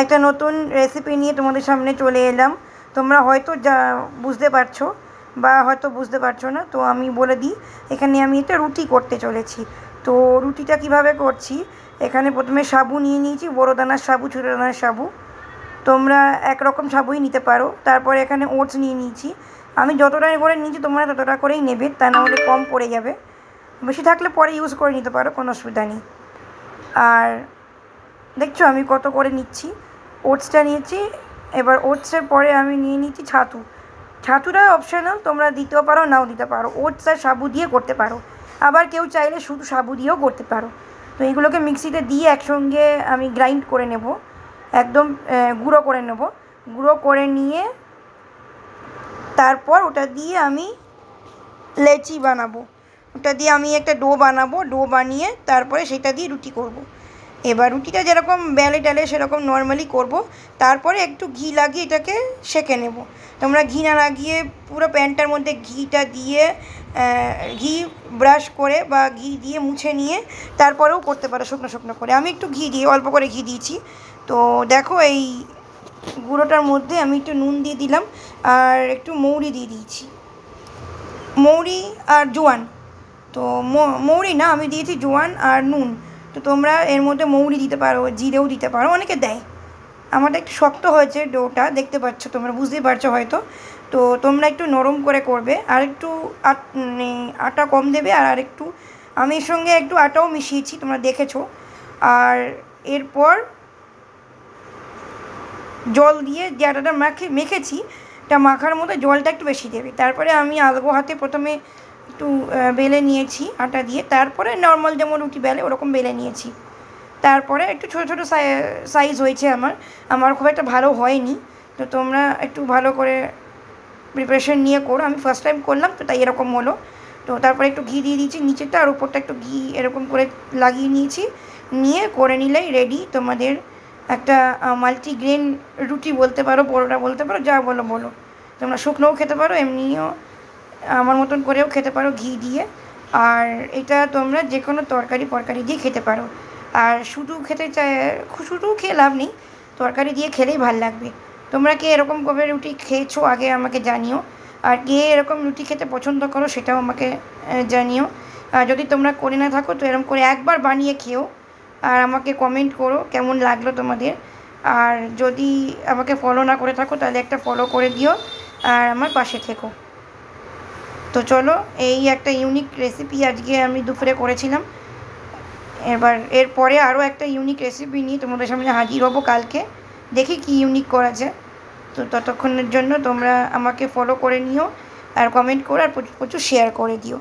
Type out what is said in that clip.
একটা নতুন রেসিপি নিয়ে তোমাদের সামনে চলে এলাম। তোমরা হয়তো বুঝতে পারছো বা হয়তো বুঝতে পারছো না, তো আমি বলে দিই। এখানে আমি একটা রুটি করতে চলেছি। তো রুটিটা কিভাবে করছি, এখানে প্রথমে সাবু নিয়ে নিয়েছি, বড় দানার সাবু, ছোটো দানার সাবু। তোমরা একরকম সাবুই নিতে পারো। তারপরে এখানে ওটস নিয়ে নিয়েছি। আমি যতটা করে নিয়েছি তোমরা ততটা করেই নেবে, তা না হলে কম পড়ে যাবে। বেশি থাকলে পরে ইউজ করে নিতে পারো, কোনো অসুবিধা নেই। আর দেখছো আমি কত করে নিচ্ছি। ওটসটা নিয়েছি। এবার ওটসের পরে আমি নিয়ে নিচ্ছি ছাতু। ছাতুটা অপশনাল, তোমরা দিতেও পারো নাও দিতে পারো। ওটস আর সাবু দিয়ে করতে পারো, আবার কেউ চাইলে শুধু সাবু দিয়েও করতে পারো। তো এইগুলোকে মিক্সিতে দিয়ে একসঙ্গে আমি গ্রাইন্ড করে নেব, একদম গুঁড়ো করে নেব। গুঁড়ো করে নিয়ে তারপর ওটা দিয়ে আমি লেচি বানাবো। ওটা দিয়ে আমি একটা ডো বানাবো। ডো বানিয়ে তারপরে সেটা দিয়ে রুটি করব। এবার রুটিটা যেরকম বেলে টেলে সেরকম নর্মালি করব। তারপরে একটু ঘি লাগিয়ে এটাকে সেঁকে নেব। তোমরা ঘি না লাগিয়ে পুরো প্যানটার মধ্যে ঘিটা দিয়ে ঘি ব্রাশ করে বা ঘি দিয়ে মুছে নিয়ে তারপরেও করতে পারো শুকনো শুকনো করে। আমি একটু ঘি দিয়ে অল্প করে ঘি দিয়েছি। তো দেখো এই গুঁড়োটার মধ্যে আমি একটু নুন দিয়ে দিলাম আর একটু মৌরি দিয়ে দিয়েছি, মৌরি আর জোয়ান। তো মৌরি না, আমি দিয়েছি জোয়ান আর নুন। তো তোমরা এর মধ্যে মৌরি দিতে পারো, জিরেও দিতে পারো, অনেকে দেয়। আমারটা একটু শক্ত হয়েছে ডোটা, দেখতে পাচ্ছ, তোমরা বুঝতেই পারছো হয়তো। তো তোমরা একটু নরম করে করবে, আর একটু আটা কম দেবে। আর একটু আমি এর সঙ্গে একটু আটাও মিশিয়েছি, তোমরা দেখেছো। আর এরপর জল দিয়ে যে আটাটা মেখেছি, এটা মাখার মতো জলটা একটু বেশি দেবে। তারপরে আমি আলগো হাতে প্রথমে একটু বেলে নিয়েছি আটা দিয়ে, তারপরে নর্মাল যেমন রুটি বেলে ওরকম বেলে নিয়েছি। তারপরে একটু ছোটো ছোটো সাইজ হয়েছে আমার খুব একটা ভালো হয়নি। তো তোমরা একটু ভালো করে প্রিপারেশন নিয়ে করো। আমি ফার্স্ট টাইম করলাম তো তাই এরকম হলো। তো তারপরে একটু ঘি দিয়ে দিয়েছি নিচেরটা, আর উপরটা একটু ঘি এরকম করে লাগিয়ে নিয়েছি। নিয়ে করে নিলেই রেডি তোমাদের একটা মাল্টিগ্রেন রুটি বলতে পারো, পরোটা বলতে পারো, যা বলো বলো। তোমরা শুকনোও খেতে পারো, এমনিও আমার মতন করেও খেতে পারো ঘি দিয়ে। আর এটা তোমরা যে কোনো তরকারি দিয়ে খেতে পারো। আর শুধু শুধু খেয়ে লাভ নেই, তরকারি দিয়ে খেলেই ভালো লাগবে। তোমরা কে এরকম কবে রুটি খেয়েছো আগে আমাকে জানিও। আর কে এরকম রুটি খেতে পছন্দ করো সেটাও আমাকে জানিও। আর যদি তোমরা করে না থাকো তো এরকম করে একবার বানিয়ে খেও, আর আমাকে কমেন্ট করো কেমন লাগলো তোমাদের। আর যদি আমাকে ফলো না করে থাকো তাহলে একটা ফলো করে দিও, আর আমার পাশে থেকো। তো চলো, এই একটা ইউনিক রেসিপি আজকে আমি দুপুরে করেছিলাম। এবার এরপরে আরও একটা ইউনিক রেসিপি নিয়ে তোমাদের সামনে হাজির হবো কালকে। দেখি কি ইউনিক করা যায়। তো ততক্ষণের জন্য তোমরা আমাকে ফলো করে নিও, আর কমেন্ট করো, আর প্রচুর শেয়ার করে দিও।